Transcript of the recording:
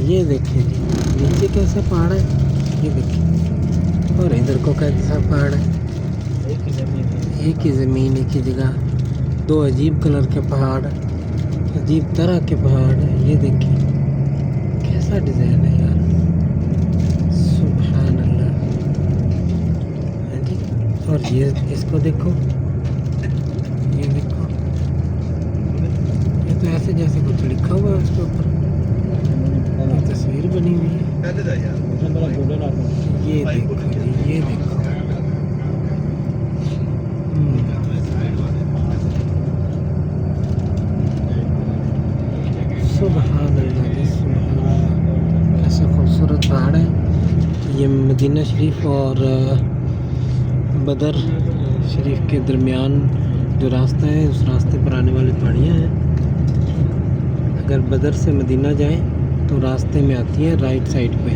ये देखिए जी, नीचे कैसा पहाड़ है, ये देखिए। और इधर को कैसा पहाड़ है, एक ही जमीन है। एक ही ज़मीन एक ही जगह, दो अजीब कलर के पहाड़, अजीब तरह के पहाड़ है। ये देखिए कैसा डिज़ाइन है यार, सुभान अल्लाह। हाँ जी, और ये इसको देखो, ये देखो, ये तो ऐसे जैसे कुछ लिखा हुआ है उसके ऊपर, तस्वीर बनी हुई है। ये देखो जी, ये देखो। सुभान अल्लाह जी, सुभान अल्लाह, ऐसा खूबसूरत पहाड़ है। ये मदीना शरीफ और बदर शरीफ के दरमियान जो रास्ता है, उस रास्ते पर आने वाली पहाड़ियाँ हैं। अगर बदर से मदीना जाएं तो रास्ते में आती है राइट साइड पे।